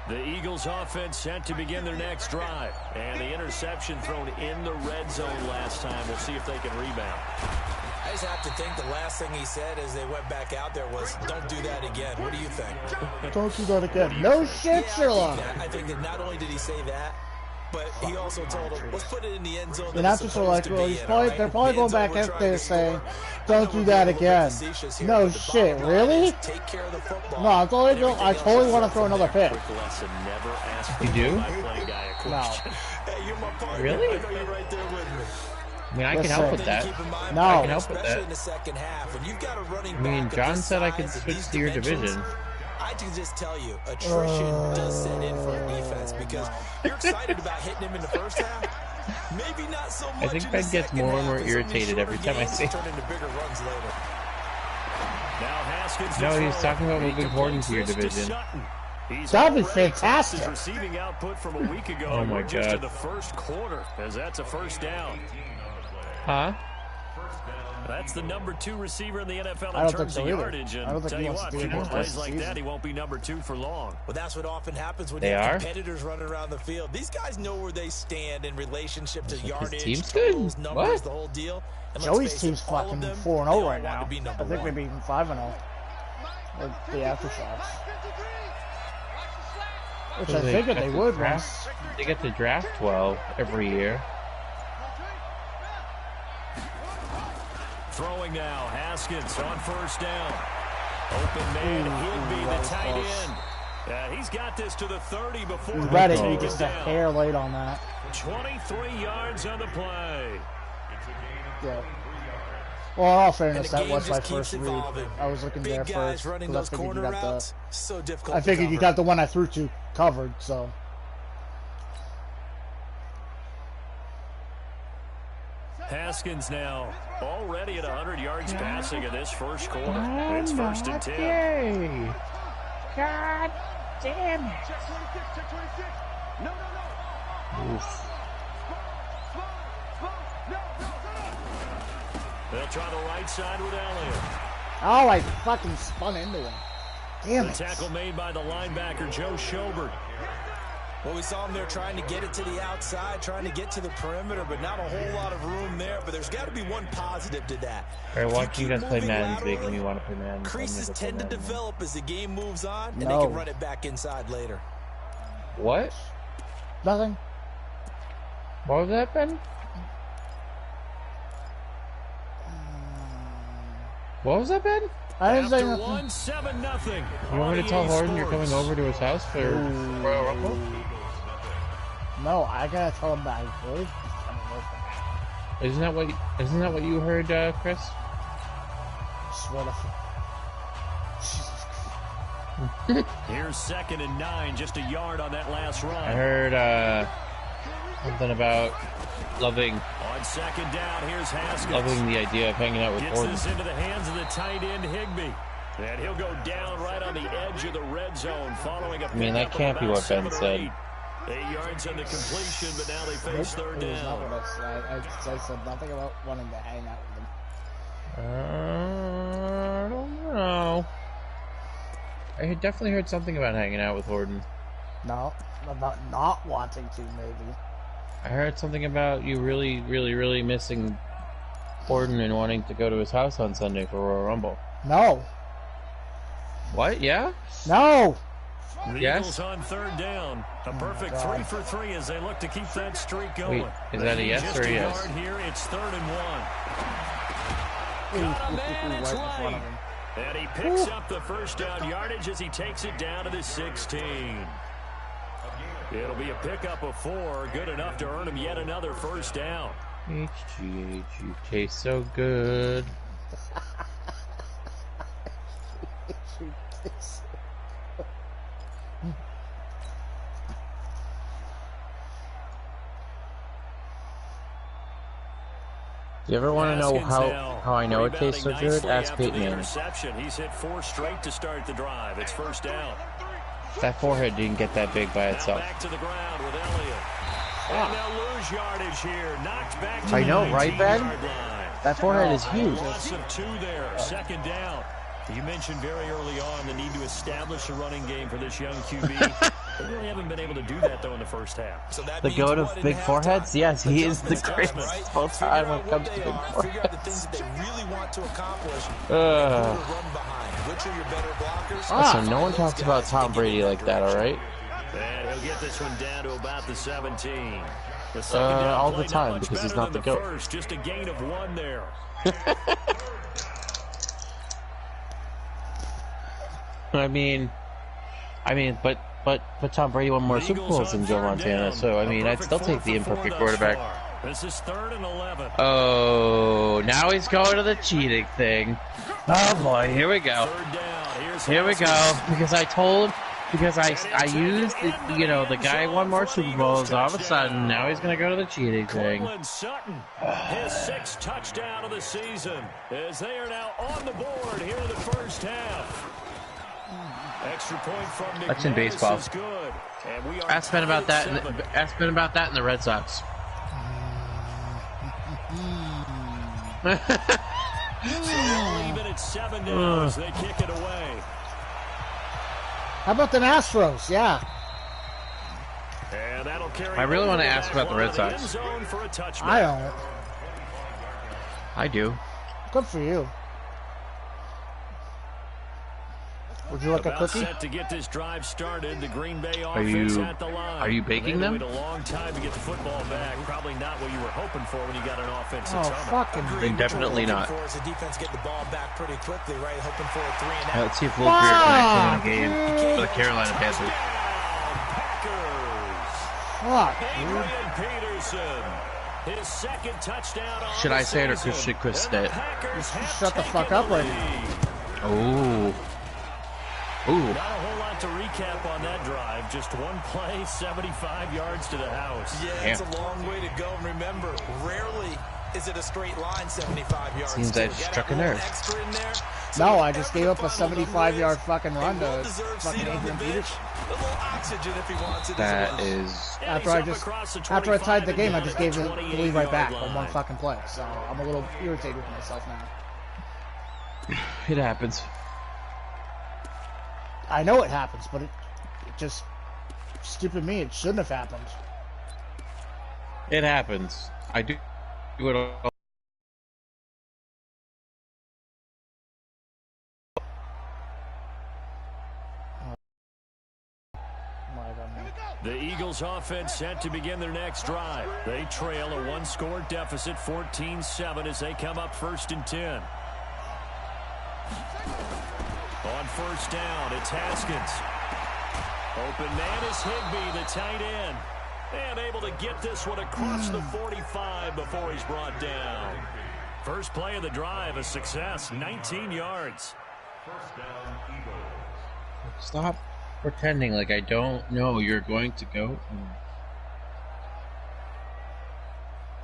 The Eagles offense set to begin their next drive. And the interception thrown in the red zone last time. We'll see if they can rebound. I just have to think the last thing he said as they went back out there was, don't do that again. What do you think? Don't do that again. No shit, Sherlock. I think that not only did he say that, but he also told him, let's put it in the end zone. And after so like, well, they're probably going back out there saying, don't do that again. No shit, really? No, I totally want to throw another pick. You do? No. Really? I mean, I can help with that. No. I can help with that. I mean, John said I could switch to your division. I can just tell you, attrition does set in for a defense because you're excited about hitting him in the first half. Maybe not so much. I think Ben gets more and more irritated every time I see him. No, he's talking about moving Horton to your division. That'd be fantastic. Receiving output from a week ago. Oh my just God. in the first quarter, as that's a first down. Huh? That's the number 2 receiver in the NFL I in don't think terms so of either. yardage. And I don't think tell he you wants what, to do people it plays the like season. that, he won't be number 2 for long. Well, that's what often happens when They you have are? competitors running around the field. These guys know where they stand in relationship to yardage, team's good? totals, numbers, What? the whole deal. And let's Joey's face team's it, all of fucking them, 4-0 they all right want now. to be I number think one. maybe even 5-0. With the aftershocks. Which I figured they would once. They get to draft 12 every year. Throwing now, Haskins on first down. Open man, Higby, the tight end. He's got this to the 30 before He's ready. they He take just it a down. hair late on that. 23 yards on the play. Yeah. Well, in all fairness, And the that game was my just keeps first read. evolving. I was looking there Big guys first. running 'Cause those I figured corner you got routes, so difficult I to figured you cover. got the one I threw to covered, so. Haskins now already at 100 yards passing in this first quarter. It's Oh, first and 10. God damn it. Oof. They'll try the right side with Elliott. Oh, I fucking spun into him. Damn The it. tackle made by the linebacker, Joe Schobert. Well, we saw him there trying to get it to the outside, trying to get to the perimeter, but not a whole lot of room there. But there's got to be one positive to that. Alright, If watching you you keep guys play moving Madden's laterally, making me want to play Madden. creases tend to develop as the game moves on, and they No. can run it back inside later. What? Nothing. What was that, Ben? What was that, Ben? I didn't say After nothing. 1, 7-0. You want me to tell RDA Horton you're coming Sports. over to his house for Royal Rumble? No, I gotta tell him that I really. Isn't that what you heard, Chris? Swear to. Jesus Christ. Here's 2nd and 9, just a yard on that last run. I heard something about loving On 2nd down, here's Haskins. the idea of hanging out with Gets Horton. this into the hands of the tight end, Higby. And he'll go down right on the edge of the red zone following a mean, that pickup of can't be about what Ben 7 or said. 8. 8 yards on the completion, but now they Nope, face third it was not down. what I said. I said nothing about wanting to hang out with him. I don't know. I had definitely heard something about hanging out with Horton. No, about not wanting to, maybe. I heard something about you really, really, really missing Horton and wanting to go to his house on Sunday for Royal Rumble. No. What? Yeah? No! The Yes? Eagles on 3rd down. A perfect God. 3 for 3 as they look to keep that streak going. Wait, is that a They need yes just or a a yes? yard here. It's 3rd and 1. Got a man, Right it's in front late. of him. And he picks up the first down yardage as he takes it down to the 16. It'll be a pickup of 4, good enough to earn him yet another first down. HGH, you taste so good. Do you ever want to know Haskins how I know it rebounding tastes so nicely good? Ask after Peyton the Manning. interception. He's hit 4 straight to start the drive. It's first down. That forehead didn't get that big by Now itself. back to the ground with Elliott. And they'll lose yardage here. Knocked back to I the know, right, Ben? 19-yard line. That forehead is huge. Loss of 2 there. 2nd down. You mentioned very early on the need to establish a running game for this young QB. They really haven't been able to do that, though, in the first half. So that the goat of big foreheads? Yes, he is the greatest of all time when it comes to big foreheads. Figure out the things that they really want to accomplish. Run behind. Which are your better blockers? So no one talks about Tom Brady like that, all right? And he'll get this one down to about the 17. All the time, because he's not the GOAT. First, just a gain of 1 there. But Tom Brady won more Super Bowls than Joe Montana, so I mean, I'd still take the imperfect quarterback. This is 3rd and 11. Oh, now he's going to the cheating thing. Oh boy, here we go. Here we go. Because I used the guy won more Super Bowls. All of a sudden, now he's going to go to the cheating thing. Courtland Sutton, his 6th touchdown of the season, as they are now on the board here in the first half. Extra point from McManus. That's in baseball. Is good. And we are Ask Ben about that. Ask Ben about that in the Red Sox. Even at 7 now as they kick it away. How about the Astros? Yeah. And that'll carry. I really want to ask about the Red Sox. I don't. I do. Good for you. Would you like a cookie? Set to get this drive started. The Green Bay offense at the line. Are you baking them? It a long time to get the football back. Probably not what you were hoping for when you got an offense that's fucking. Definitely not. The defense get the ball back pretty quickly, right? Hoping for a 3-and-out. Let's see if Will Greer can actually win a game for the Carolina Panthers. Fuck. Adrian Peterson. His 2nd touchdown. Should I say it or should Chris say it? Shut the fuck up right now. Oh. Ooh. Not a whole lot to recap on that drive. Just one play, 75 yards to the house. Yeah, it's a long way to go. And remember, rarely is it a straight line 75 yards. Seems I struck a nerve. No, I just gave up a 75-yard fucking run to fucking Adrian Peterson. That is... After I tied the game, I just gave the lead right back on one fucking play. So I'm a little irritated with myself now. It happens. I know it happens, but it just, stupid me, it shouldn't have happened. It happens. I do it all. The Eagles offense set to begin their next drive. They trail a 1-score deficit, 14-7, as they come up 1st and 10. On 1st down, it's Haskins. Open man is Higbee, the tight end. And able to get this one across the 45 before he's brought down. First play of the drive, a success, 19 yards. First down, Eagles. Stop pretending like I don't know you're going to go.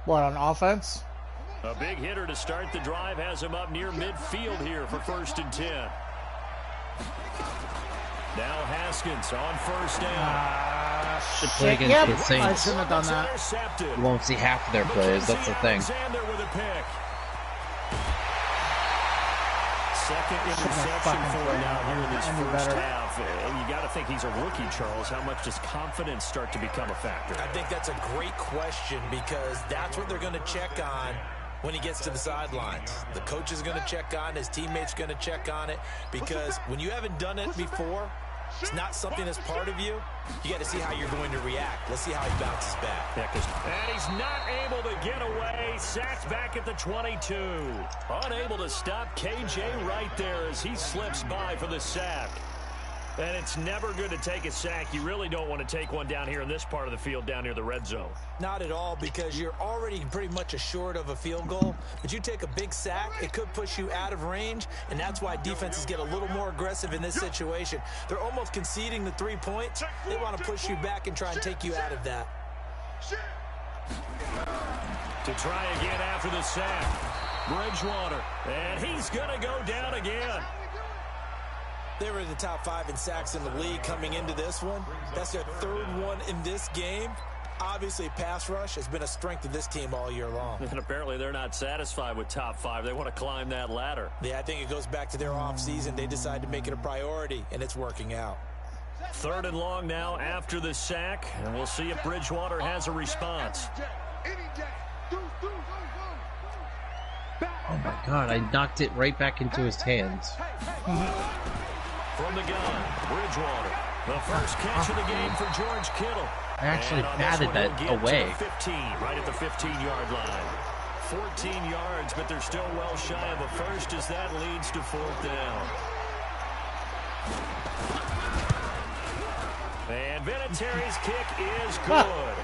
What, on offense? A big hitter to start the drive has him up near midfield here for 1st and 10. Now Haskins on 1st down. Should play against the Saints. I shouldn't have done that. You won't see half of their plays. That's the thing. With a pick. 2nd interception for now here in this first half. And you got to think he's a rookie, Charles. How much does confidence start to become a factor? I think that's a great question because that's what they're going to check on when he gets to the sidelines. The coach is going to check on, his teammates going to check on it, because when you haven't done it before, it's not something that's part of you. You got to see how you're going to react. Let's see how he bounces back. And he's not able to get away. Sacked back at the 22. Unable to stop KJ right there as he slips by for the sack. And it's never good to take a sack. You really don't want to take one down here in this part of the field down near the red zone. Not at all, because you're already pretty much assured of a field goal. But you take a big sack, it could push you out of range, and that's why defenses get a little more aggressive in this situation. They're almost conceding the 3 points. They want to push you back and try and take you out of that. To try again after the sack, Bridgewater, and he's going to go down again. They were in the top 5 in sacks in the league coming into this one. That's their 3rd one in this game. Obviously, pass rush has been a strength of this team all year long. And apparently they're not satisfied with top 5. They want to climb that ladder. Yeah, I think it goes back to their offseason. They decided to make it a priority, and it's working out. 3rd and long now after the sack, and we'll see if Bridgewater has a response. Oh my God, I knocked it right back into his hands. From the gun, Bridgewater. The first catch of the game for George Kittle. I actually batted that away. 15, right at the 15-yard line. 14 yards, but they're still well shy of a first as that leads to 4th down. And Vinatieri's kick is good.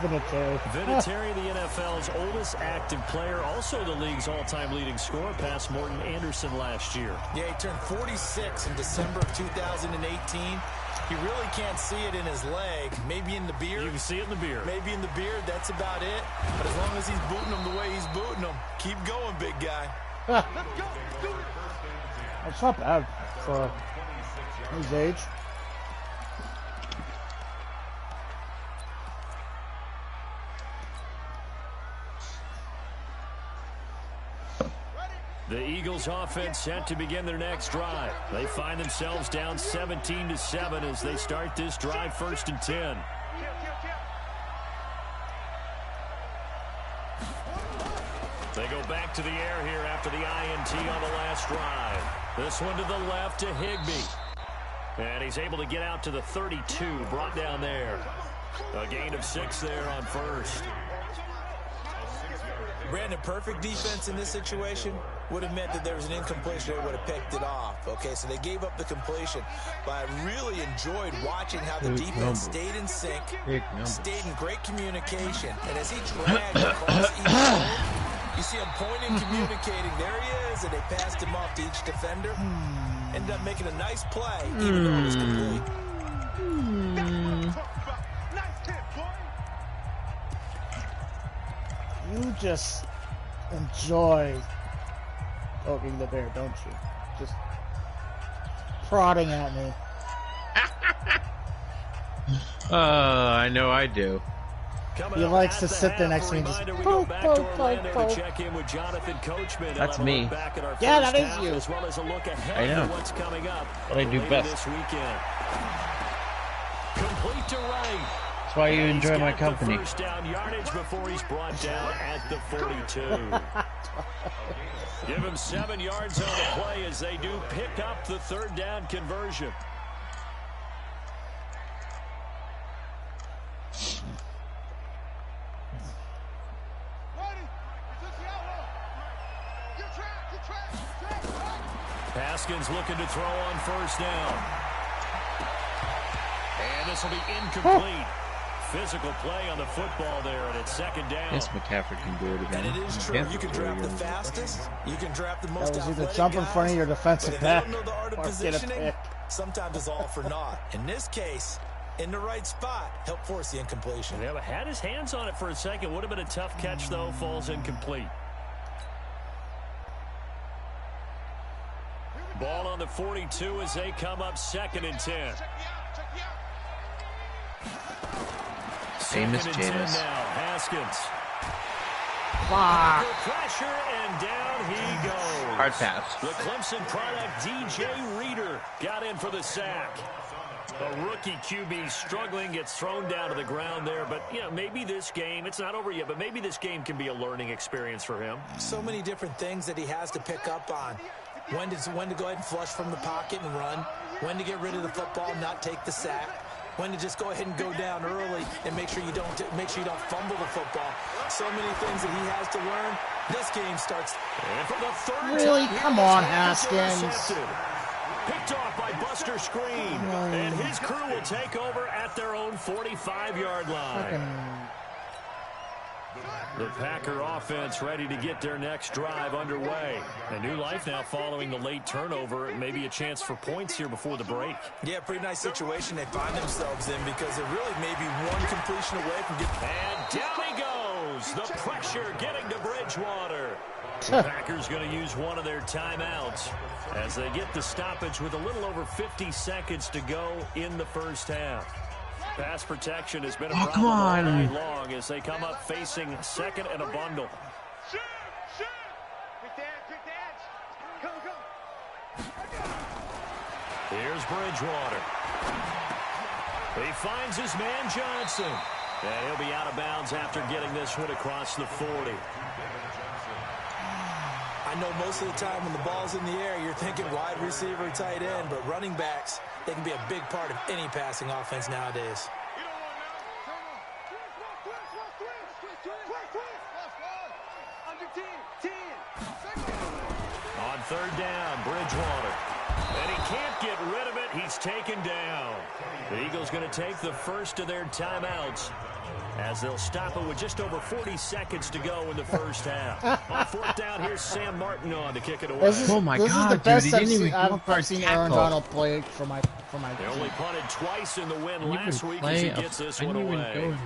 Vinatieri, the NFL's oldest active player, also the league's all-time leading scorer, past Morton Anderson last year. Yeah, he turned 46 in December of 2018. You really can't see it in his leg. Maybe in the beard. You can see it in the beard. Maybe in the beard. That's about it. But as long as he's booting him the way he's booting him, keep going, big guy. That's not bad for his age. The Eagles offense set to begin their next drive. They find themselves down 17-7 as they start this drive, 1st and 10. They go back to the air here after the INT on the last drive. This one to the left to Higbee. And he's able to get out to the 32, brought down there. A gain of 6 there on 1st. Brandon, perfect defense in this situation would have meant that there was an incompletion. They would have picked it off. Okay, so they gave up the completion. But I really enjoyed watching how the defense stayed in sync, stayed in great communication. And as he dragged across each zone, you see him pointing, communicating. There he is, and they passed him off to each defender. Ended up making a nice play, even though it was complete. You just enjoy poking the bear, don't you? Just prodding at me. I know I do. He likes to sit there next to me and just poke. That's me. Yeah, that is you. As well as a look ahead I know. what's coming up What I do best. this weekend. Complete to right. That's why you enjoy my company. First down yardage before he's brought down at the 42. Give him 7 yards on the play as they do pick up the 3rd down conversion. Haskins looking to throw on 1st down. And this will be incomplete. Physical play on the football there, and it's 2nd down. Yes, McCaffrey can do it again. And it is true. You can draft the fastest. You can draft the most That was either athletic jump in guys, front of your defensive back but if they don't know the art of or get a positioning, pick. sometimes it's all for naught. In this case, in the right spot, help force the incompletion. Yeah, but had his hands on it for a second. Would have been a tough catch, though. Falls incomplete. Ball on the 42 as they come up 2nd and 10. Famous Jameis. Now, Haskins. Fuck. Pressure, and down he goes. Hard pass. The Clemson product, DJ Reader, got in for the sack. A rookie QB struggling, gets thrown down to the ground there. But, you know, maybe this game, it's not over yet, but maybe this game can be a learning experience for him. So many different things that he has to pick up on. When to go ahead and flush from the pocket and run. When to get rid of the football and not take the sack. When to just go ahead and go down early and make sure you don't fumble the football. So many things that he has to learn. This game starts. And for the 3rd Really? time, Come on, Haskins. Picked off by Buster Screen. And his crew will take over at their own 45-yard line. The Packer offense ready to get their next drive underway. A new life now following the late turnover. Maybe a chance for points here before the break. Yeah, pretty nice situation they find themselves in because it really may be one completion away from getting. And down he goes. The pressure getting to Bridgewater. The Packers going to use one of their timeouts as they get the stoppage with a little over 50 seconds to go in the first half. Pass protection has been a problem all night long as they come up facing 2nd and a bundle. Shoot! Quick dance! Go! Here's Bridgewater. He finds his man Johnson. And he'll be out of bounds after getting this one across the 40. I know most of the time when the ball's in the air, you're thinking wide receiver, tight end, but running backs, they can be a big part of any passing offense nowadays. On third down, Bridgewater. And he can't get rid of it. He's taken down. The Eagles going to take the first of their timeouts as they'll stop it with just over 40 seconds to go in the first half. On fourth down, here's Sam Martin on to kick it away. Oh my God, is the best dude, he didn't even I've seen Aaron Donald play for my They team. only punted twice in the win last week as he gets this one away.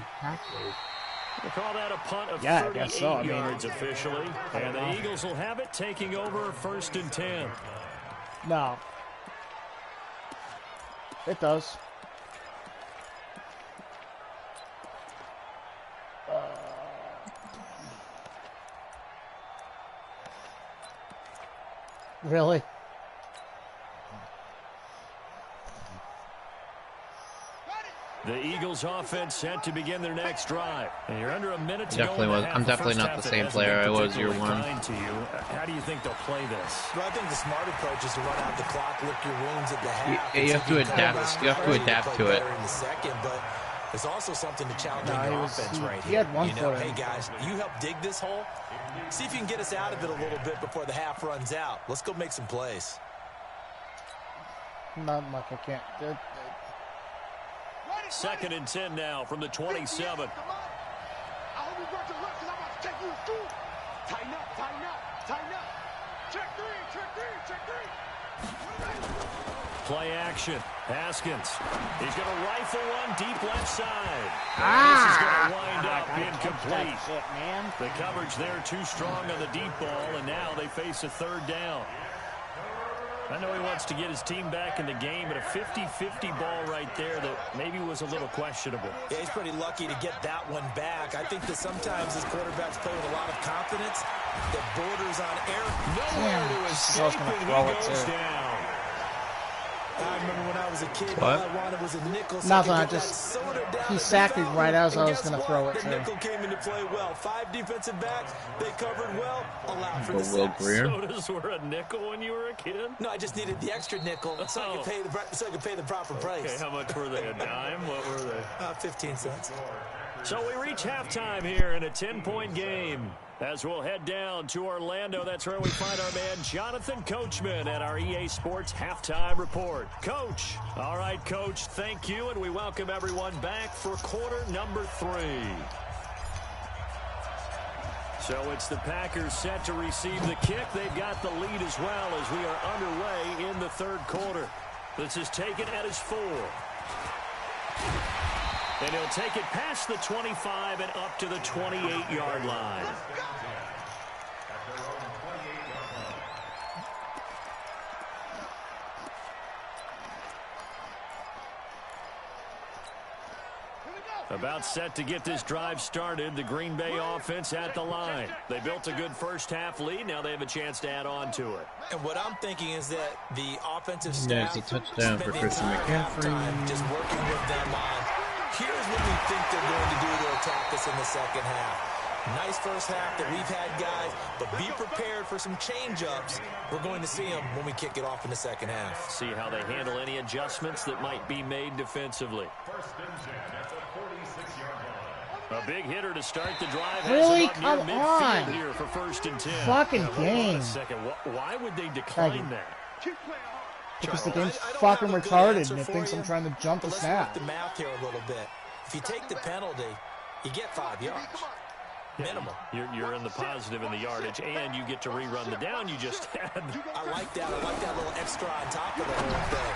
We'll call that a punt of 38 yards officially. And the Eagles will have it, taking over first and 10. No. It does. Really? The Eagles offense set to begin their next drive. And you're under a minute to Definitely go. I'm definitely not the same player I was year one. To you. How do you think they'll play this? Well, I think the smart approach is to run out the clock, lick your wounds at the half. You have to adapt. You have to adapt to it. In the second, but there's also something to challenge your offense right he here. had one foot. Hey guys, you help dig this hole. See if you can get us out of it a little bit before the half runs out. Let's go make some plays. Not much. I can't. Second and 10 now from the 27. I hope you brought your left because I'm about to take you to school. Tighten up, tighten up, tighten up. Check three, check three, check three. Play action. Haskins. He's going to rifle one deep left side. This is going to wind up incomplete. Shit, man. The coverage there too strong on the deep ball, and now they face a third down. I know he wants to get his team back in the game, but a 50-50 ball right there that maybe was a little questionable. Yeah, he's pretty lucky to get that one back. I think that sometimes his quarterbacks play with a lot of confidence that borders on error. Nowhere to escape, and he goes down. I remember when I was a kid, all I wanted was a nickel. So Nothing, I just he sacked it right as I was going to throw it the to. nickel came into play well. 5 defensive backs, they covered well, allowed for the Will sacks. Greer. Sodas were a nickel when you were a kid? No, I just needed the extra nickel so I could pay the proper price. Okay, how much were they? A dime? What were they? 15 cents. So we reach halftime here in a 10-point game. As we'll head down to Orlando, that's where we find our man Jonathan Coachman at our EA Sports Halftime Report. Coach. All right, Coach, thank you, and we welcome everyone back for quarter number 3. So it's the Packers set to receive the kick. They've got the lead as well as we are underway in the third quarter. This is taken at his 4. And he'll take it past the 25 and up to the 28-yard line. About set to get this drive started. The Green Bay offense at the line. They built a good first-half lead. Now they have a chance to add on to it. And what I'm thinking is that the offensive staff There's a touchdown for Christian McCaffrey. Just working with them on, here's what we think they're going to do to attack us in the second half. Nice first half that we've had, guys, but be prepared for some change-ups. We're going to see them when we kick it off in the second half. See how they handle any adjustments that might be made defensively. A big hitter to start the drive. Really? Come on. Here for first and 10. Fucking game. Why would they decline that? Because the game's fucking retarded and it thinks I'm trying to jump the Let's snap. work the math here a little bit. If you take the penalty, you get 5 yards. Minimum. You're in the positive in the yardage, and you get to rerun the down you just had. I like that. I like that little extra on top of the whole thing.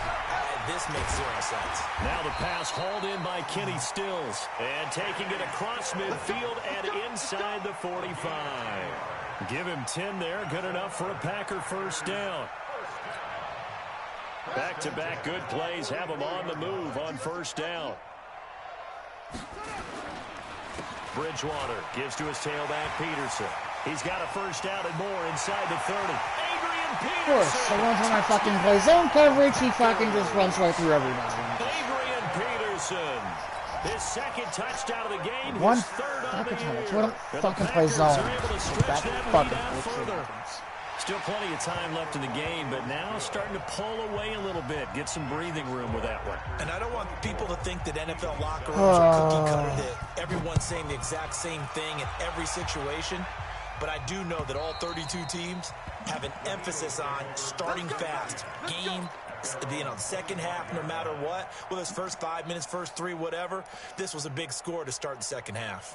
This makes 0 sense. Now the pass hauled in by Kenny Stills. And taking it across midfield and inside the 45. Give him 10 there. Good enough for a Packer first down. Back-to-back good plays have him on the move on first down. Bridgewater gives to his tailback, Peterson. He's got a first down and more inside the 30. Adrian Peterson. Of course, so once when I fucking play zone coverage, he fucking just runs right through everybody. Adrian Wilson. His second touchdown of the game. One his third on the year. What a fucking play zone. That fucking bullshit. Still plenty of time left in the game, but now starting to pull away a little bit. Get some breathing room with that one. And I don't want people to think that NFL locker rooms are cookie cutter, that everyone's saying the exact same thing in every situation. But I do know that all 32 teams have an emphasis on starting fast. Game, second half, no matter what. Whether it's first 5 minutes, first 3, whatever. This was a big score to start the second half.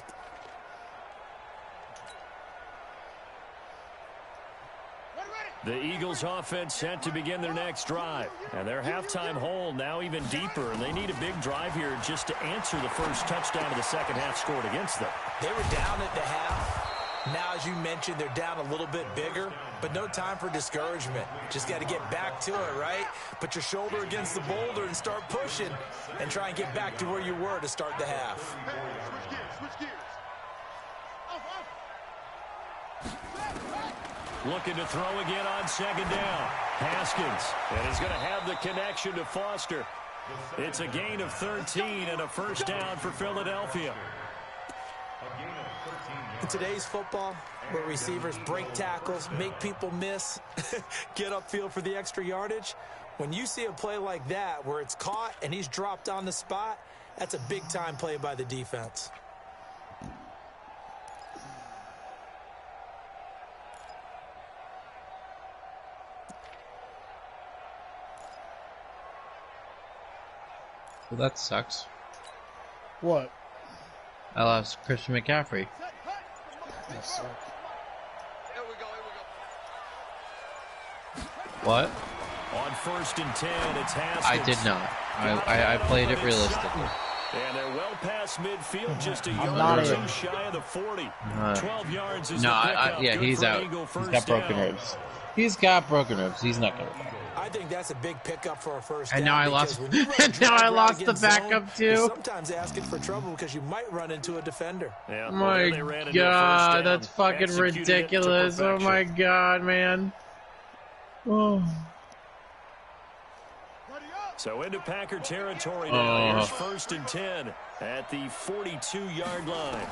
The Eagles offense set to begin their next drive. And their halftime hole now even deeper. And they need a big drive here just to answer the first touchdown of the second half scored against them. They were down at the half. Now, as you mentioned, they're down a little bit bigger, but no time for discouragement. Just got to get back to it, right? Put your shoulder against the boulder and start pushing and try and get back to where you were to start the half. Switch gears. Looking to throw again on second down. Haskins, and he's going to have the connection to Foster. It's a gain of 13 and a first down for Philadelphia. In today's football, where receivers break tackles, make people miss, get upfield for the extra yardage, when you see a play like that where it's caught and he's dropped on the spot, that's a big-time play by the defense. Well, that sucks. What? I lost Christian McCaffrey. What? On first and 10, it's Haskins. I did not. I played it realistically. And they're well past midfield, just a yard or two shy of the 40. 12 yards is the pickup. Yeah, he's out. He's got broken ribs. He's got broken ribs. He's not going to go. I think that's a big pickup for a first down. And now I lost. Now I lost the backup too. Sometimes asking for trouble because you might run into a defender. Yeah, oh my God, that's fucking ridiculous. Oh my God, man. Oh. So into Packer territory now. Here's first and 10 at the 42-yard line.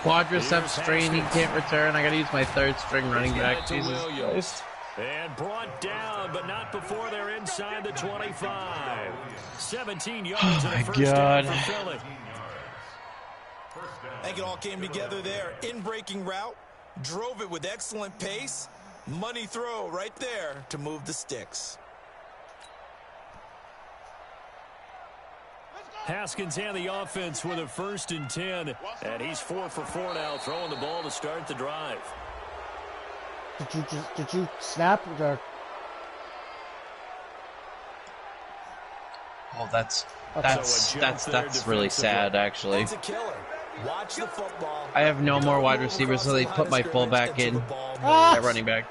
Quadriceps strain, he can't return. I got to use my third string running back. Jesus Christ. And brought down, but not before they're inside the 25. 17 yards oh and a first down for Philly. I think it all came together there. In-breaking route, drove it with excellent pace. Money throw right there to move the sticks. Haskins and the offense with a first and 10. And he's 4 for 4 now, throwing the ball to start the drive. Did you snap or? Oh, that's really sad, actually. It's a killer. Watch the football. I have no more wide receivers, so they put my fullback in at running back.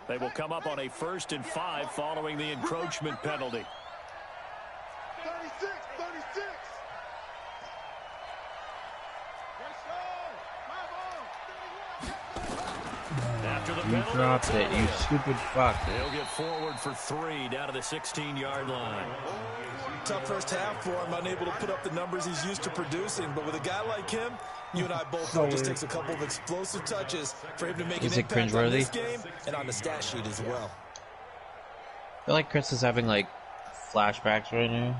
They will come up on a 1st and 5 following the encroachment penalty. 36. After the You penalty, dropped it, you stupid fuck. They'll get forward for 3 down to the 16-yard line. Tough first half for him, unable to put up the numbers he's used to producing. But with a guy like him, you and I both know it just takes a couple of explosive touches for him to make an impact on this game and on the stat sheet as well. I feel like Chris is having, like, flashbacks right now.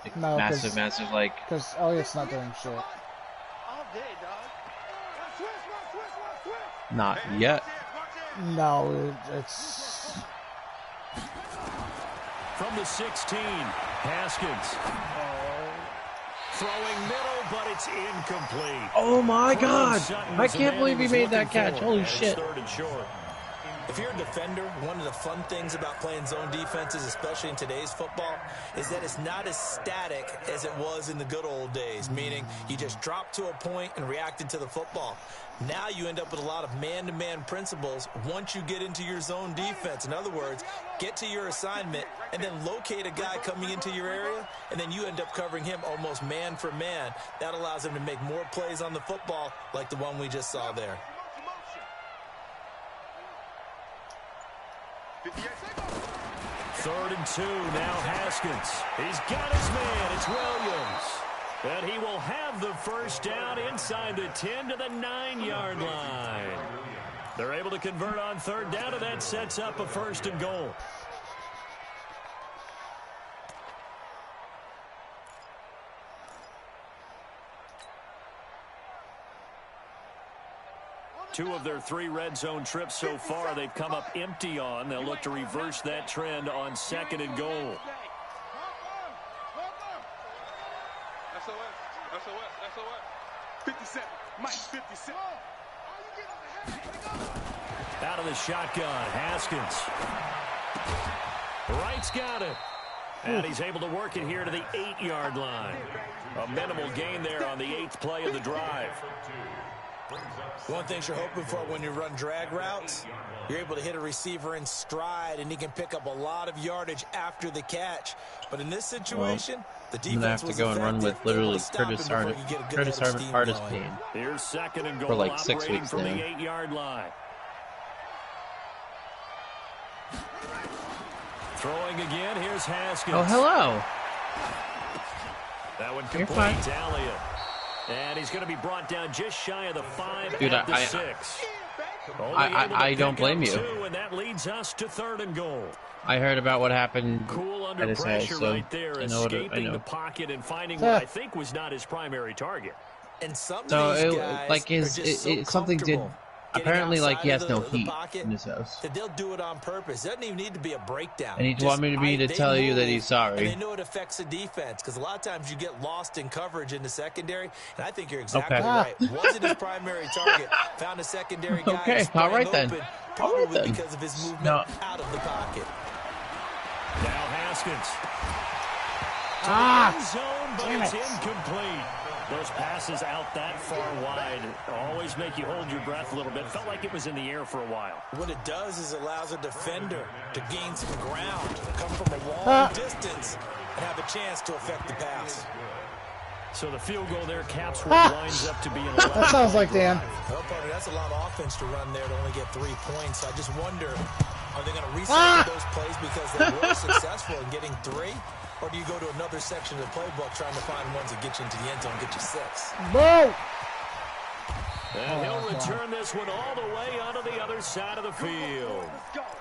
Like, no, massive, like... Because Elliott's not doing shit. All day, dog. Switch. Not yet. No, it's... From the 16, Haskins. Throwing middle, but it's incomplete. Oh my God! I can't believe he made that catch. Holy shit. If you're a defender, one of the fun things about playing zone defenses, especially in today's football, is that it's not as static as it was in the good old days, meaning you just dropped to a point and reacted to the football. Now you end up with a lot of man-to-man principles once you get into your zone defense. In other words, get to your assignment and then locate a guy coming into your area, and then you end up covering him almost man for man. That allows him to make more plays on the football like the one we just saw there. Third and 2, now Haskins. He's got his man, it's Williams. And he will have the first down inside the 10 to the 9-yard line. They're able to convert on third down, and that sets up a first and goal. Two of their 3 red zone trips so far, they've come up empty on. They'll look to reverse that trend on second and goal. SOS. 57. Mike, 57. Out of the shotgun, Haskins. Wright's got it. And he's able to work it here to the 8-yard line. A minimal gain there on the 8th play of the drive. One thing you're hoping for when you run drag routes, you're able to hit a receiver in stride, and he can pick up a lot of yardage after the catch. But in this situation, the defense was I'm going to have to go and run with literally Curtis Harvard hardest pain. Here's second and goal for like 6 weeks from now. the 8-yard line. Throwing again, here's Haskins. Oh, hello. That one complete to Elliott. And he's going to be brought down just shy of the 5 Dude, at the 6. I don't blame you. 2, and that leads us to third and goal. I heard about what happened Cool under at his pressure house, so right there, I know escaping the pocket and finding what I think was not his primary target. And some of So these it, guys like something did. Apparently, like he has no heat in his house. That they'll do it on purpose. It doesn't even need to be a breakdown. And he wanted me to tell you that he's sorry. And they know it affects the defense because a lot of times you get lost in coverage in the secondary. And I think you're exactly right. Wasn't his primary target. Found a secondary guy. Okay, all right then. Probably because of his movement out of the pocket. Now Haskins. Zone, but it's incomplete. Those passes out that far wide always make you hold your breath a little bit. Felt like it was in the air for a while. What it does is allows a defender to gain some ground, come from a long distance, and have a chance to affect the pass. So the field goal there caps where it lines up to be an 11. That sounds like Dan. Well, partner, that's a lot of offense to run there to only get 3 points. I just wonder, are they going to recycle those plays because they were successful in getting 3? Or do you go to another section of the playbook trying to find ones that get you into the end zone and get you 6? Boo! And he'll return this one all the way onto the other side of the field.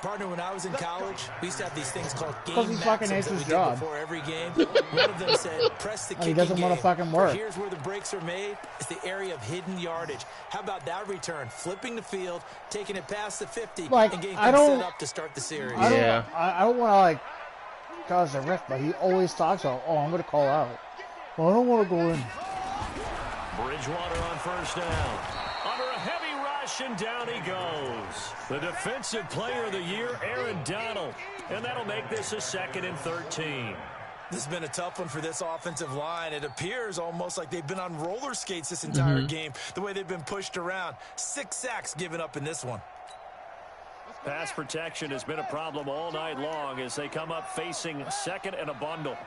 Partner, when I was in college, we used to have these things called game maxims that we did before every game. One of them said, press the kicking he doesn't want to fucking work. Here's where the breaks are made. It's the area of hidden yardage. How about that return? Flipping the field, taking it past the 50, and getting things set up to start the series. I don't want to, like, cause a rift, but he always talks about, I'm going to call out. Well, I don't want to go in. Bridgewater on first down. Under a heavy rush, and down he goes. The defensive player of the year, Aaron Donald. And that'll make this a 2nd and 13. This has been a tough one for this offensive line. It appears almost like they've been on roller skates this entire game, the way they've been pushed around. 6 sacks given up in this one. Pass protection has been a problem all night long as they come up facing 2nd and a bundle.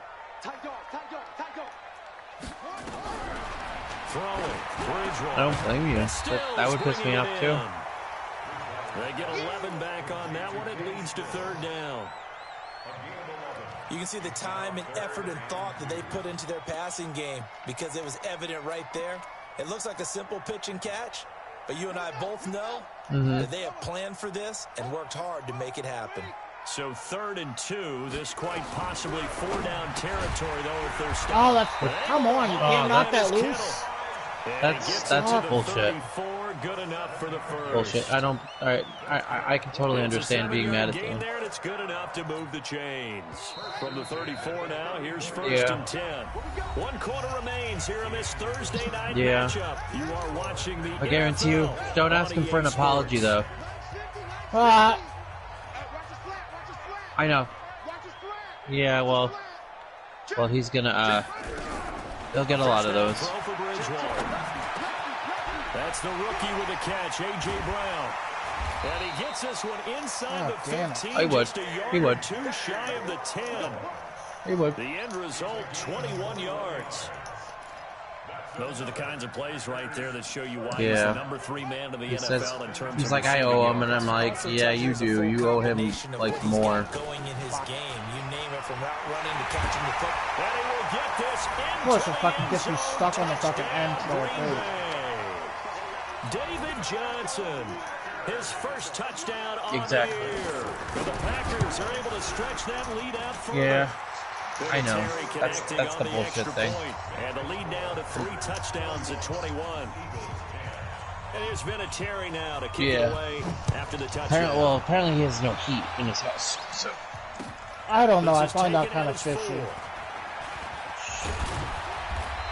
Throwing, Bridgewater. I don't blame you. That would piss me off too. They get 11 back on that one. It leads to 3rd down. You can see the time and effort and thought that they put into their passing game because it was evident right there. It looks like a simple pitch and catch, but you and I both know that they have planned for this and worked hard to make it happen. So 3rd and 2, this quite possibly 4-down territory, though, if they're stopped. Oh, that's, come on, you can't knock that loose. That's bullshit. Good enough for the first. Bullshit. I can totally understand being mad at them. There, and it's good enough to move the chains. From the 34 now, here's 1st and 10. 1 quarter remains here on this Thursday night matchup. You are watching the I guarantee you, don't ask him for an apology though. I know. Yeah, well, he's gonna, he'll get a lot of those. That's the rookie with the catch, A.J. Brown. And he gets this one inside the 15. I would. He would. Too shy of the 10. He would. The end result, 21 yards. Those are the kinds of plays right there that show you why he's the number 3 man in the NFL in terms of. He's like, I owe him, and I'm like, yeah, you do. You owe him like more. Going in his game, you name it, from route running to catching the football. And he will get this. Of course, it fucking gets you stuck on the fucking end floor too. David Johnson, his first touchdown on the Exactly. year. And the Packers are able to stretch that lead out further. Yeah. I know. That's the bullshit thing. And the lead now to 3 touchdowns at 21. And here's Vinatieri now to kick it away after the touchdown. Apparently he has no heat in his house. So I don't know. I find that kind of fishy.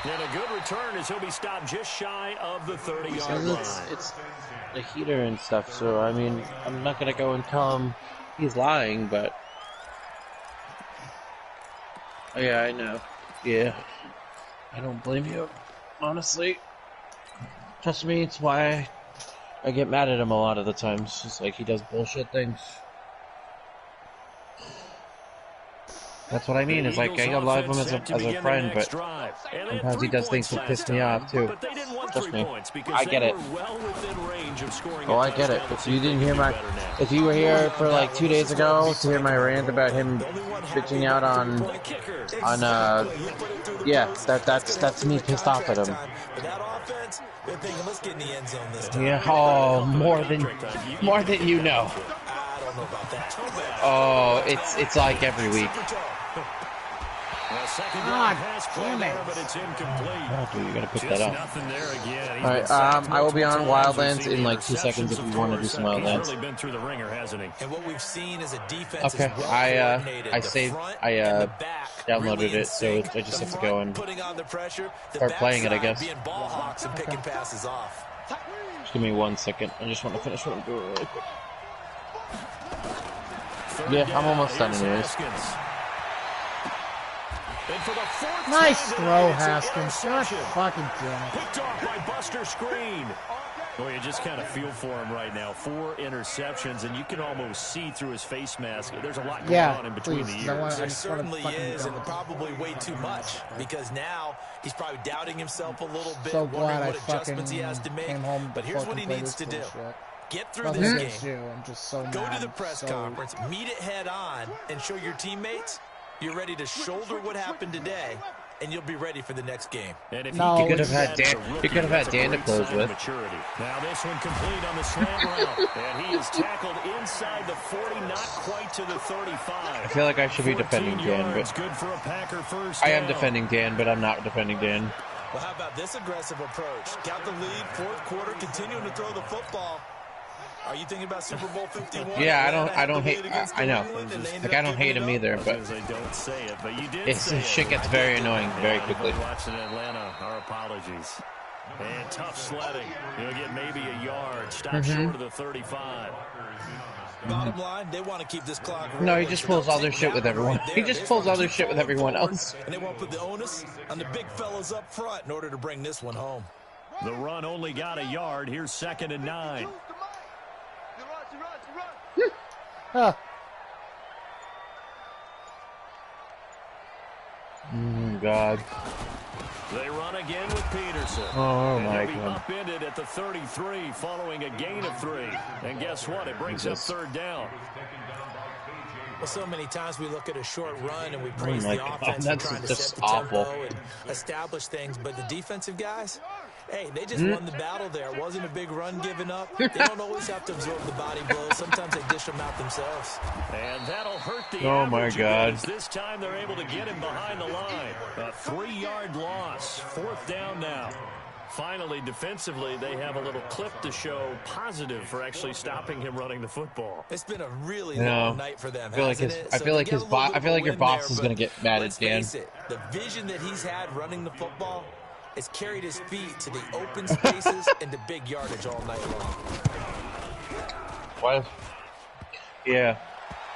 And a good return as he'll be stopped just shy of the 30-yard line. It's the heater and stuff. So I mean, I'm not gonna go and tell him he's lying, but. Yeah, I know. Yeah. I don't blame you, honestly. Trust me, it's why I get mad at him a lot of the times. It's like he does bullshit things. That's what I mean. It's like I love him as a friend, but sometimes he does things that piss me off too. Trust me, I get it. Oh, I get it. If you didn't hear if you were here for like 2 days ago to hear my rant about him bitching out yeah, that's me pissed off at him. Yeah, oh, more than you know. Oh, it's like every week. God damn it. Oh, dude, you gotta pick that up. Alright, I will be on Wildlands in like 2 seconds if you want to do some Wildlands. And what we've seen is a defense Okay, I saved, downloaded it, so I just have to go and start playing it, I guess. Just give me 1 second. I just want to finish what I'm doing really quick. Yeah, I'm almost done anyways. Nice throw, Haskins. God fucking damn it. Picked off by Buster Screen. Well, you just kind of feel for him right now. 4 interceptions, and you can almost see through his face mask. There's a lot going on in between the years. There certainly is, and probably way too much, because now he's probably doubting himself a little bit, So glad wondering I what adjustments he has to make. came home but here's what he needs to do. Get through this game. I'm just so Go to the press conference, meet it head on, and show your teammates you're ready to shoulder what happened today, and you'll be ready for the next game. And if No, he You could have had Dan to close with. Now this one complete on the slant route, and he is tackled inside the 40, not quite to the 35. I feel like I should be defending Dan, but good for a Packer first I am down. defending Dan, but I'm not defending Dan. Well, how about this aggressive approach? Got the lead, 4th quarter, continuing to throw the football. Are you thinking about Super Bowl 51? Yeah, I don't hate. I know. Like I don't hate him either, but They don't say it, but you did it's say shit it. gets very annoying very quickly. Watching Atlanta, our apologies. And tough sledding. You'll get maybe a yard. Stop short of the 35. Bottom line, they want to keep this clock rolling. No, he just pulls other shit with everyone. He just pulls other shit with everyone else. And they won't put the onus on the big fellas up front in order to bring this one home. The run only got a yard. Here's 2nd and 9. Huh. God. They run again with Peterson. Oh, and my he'll be God. upended at the 33 following a gain of 3. And guess what? It brings up 3rd down. Well, so many times we look at a short run and we praise my the God, offense that's for trying to just set the awful. tempo and establish things, but the defensive guys, hey, they just won the battle there. It wasn't a big run given up. They don't always have to absorb the body blows. Sometimes they dish them out themselves. And that'll hurt the Oh, my average God. yards. This time they're able to get him behind the line. A 3-yard loss. 4th down now. Finally, defensively, they have a little clip to show positive for actually stopping him running the football. It's been a really No. long night for them. I feel like hasn't his- it? I So feel they like get his a little bo- bit I of feel a like your win boss there, is gonna but get mad at let's Dan. face it, the vision that he's had running the football has carried his feet to the open spaces and the big yardage all night long. What? Yeah.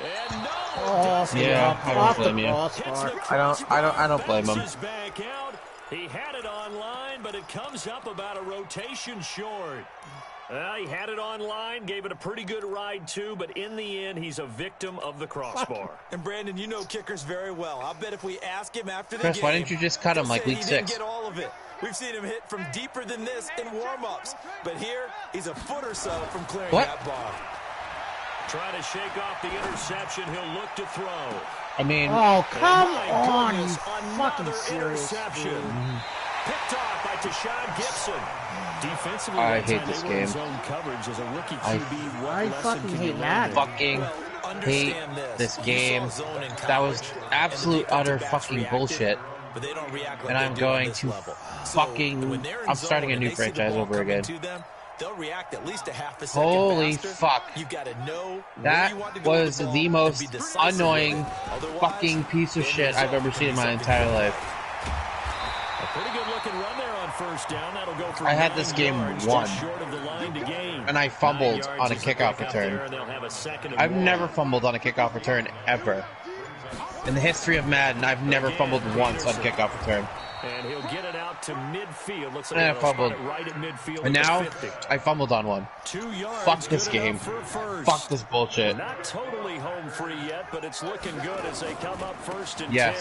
And no, yeah, I don't blame you. I don't blame him. Back out. He had it online, but it comes up about a rotation short. He had it online, gave it a pretty good ride too, but in the end, he's a victim of the crossbar. And Brandon, you know kickers very well. I'll bet if we ask him after the Chris, game, why didn't you just cut him like week 6? He didn't get all of it. We've seen him hit from deeper than this in warm-ups, but here he's a foot or so from clearing that ball. Trying to shake off the interception. He'll look to throw. I mean, oh come on, you fucking serious. Picked off by Tashawn Gibson. Defensively, I hate this game. I fucking hate that. Fucking hate this game. That was absolute utter fucking bullshit. And I'm going to fucking. I'm starting a new franchise over again. They'll react at least a half a second Holy faster. fuck. You've got to know that was the most annoying fucking piece of shit I've ever seen in my entire life. A pretty good looking run there on first down. That'll go for I had this game won, and I fumbled on a kickoff return. I've never fumbled on a kickoff return ever. In the history of Madden, I've never fumbled once on kickoff return. And he'll get it out to midfield. Looks like and I fumbled. Right at midfield. And now I fumbled on one. 2 yards. Fuck this game. Fuck this bullshit. Not totally home free yet, but it's looking good as they come up first and 10.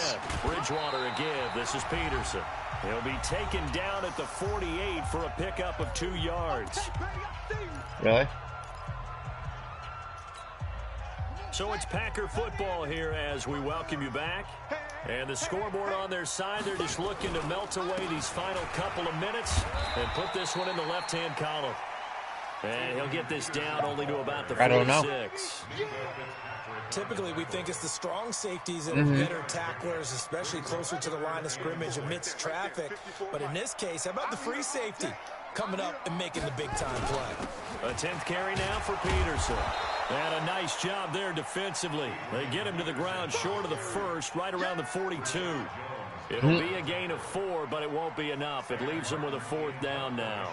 Bridgewater a give. This is Peterson. He'll be taken down at the 48 for a pickup of 2 yards. Really? So it's Packer football here as we welcome you back. And the scoreboard on their side, they're just looking to melt away these final couple of minutes and put this one in the left-hand column. And he'll get this down only to about the 46. I don't know. Typically, we think it's the strong safeties that are better tacklers, especially closer to the line of scrimmage amidst traffic. But in this case, how about the free safety coming up and making the big-time play? A 10th carry now for Peterson. And a nice job there defensively. They get him to the ground short of the first, right around the 42. It'll be a gain of 4, but it won't be enough. It leaves them with a 4th down now.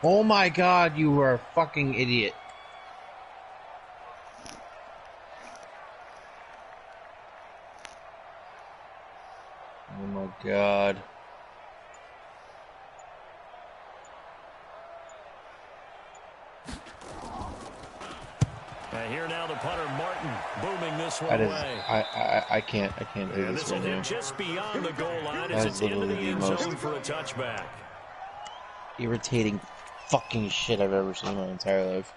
Oh my god, you were a fucking idiot. Oh my god. Here now the punter Martin booming this one away. I can't do this right now. Just beyond the goal line as it's into the end zone for a touchback. Irritating fucking shit I've ever seen in my entire life.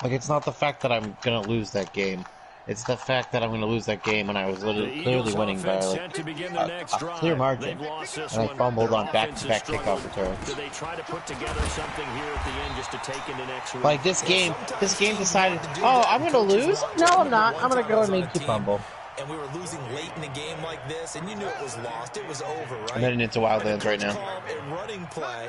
Like, it's not the fact that I'm gonna lose that game. It's the fact that I'm going to lose that game and I was literally clearly winning by like a clear margin. And I fumbled on back-to-back kickoff returns. They try to put together something here at the end just to take into next week. Like this game decided, oh, I'm going to lose? No, I'm not. I'm going to go and make you fumble. And we were losing late in the game like this, and you knew it was lost. It was over, right? I'm heading into Wildlands right now. A running play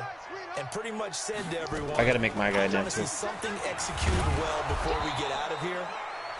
and pretty much said to everyone, I got to make my guy next. Something executed well before we get out of here.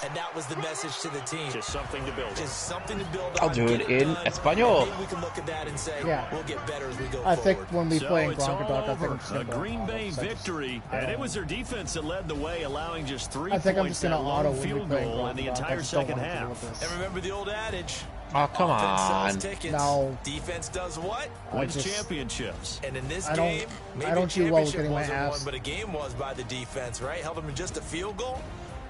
And that was the message to the team. Just something to build. Just something to build on. I'll do it in Espanol. Maybe we can look at that and say, we'll get better as we go I forward. think when we play in Gronkadock, I think it's a Green Bay victory, and it was their defense that led the way, allowing just 3 points. I think I'm just going to auto field goal in the entire second half. And remember the old adage. Oh, come on. No. Defense does what? Wins championships. And in this game, maybe I don't do well with getting my wasn't ass. won, but a game was by the defense, right? Held them to just a field goal.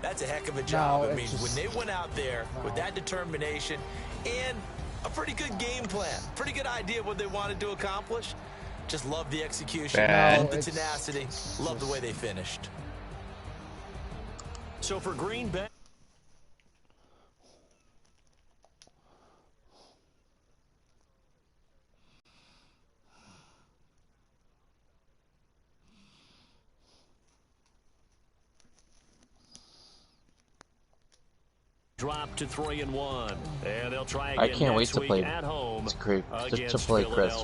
That's a heck of a job. No, I mean, when they went out there with that determination and a pretty good game plan, pretty good idea of what they wanted to accomplish, just love the execution, love the tenacity, love the way they finished. So for Green Bay, drop to 3-1, and they'll try again. I can't wait to play at home to play Chris.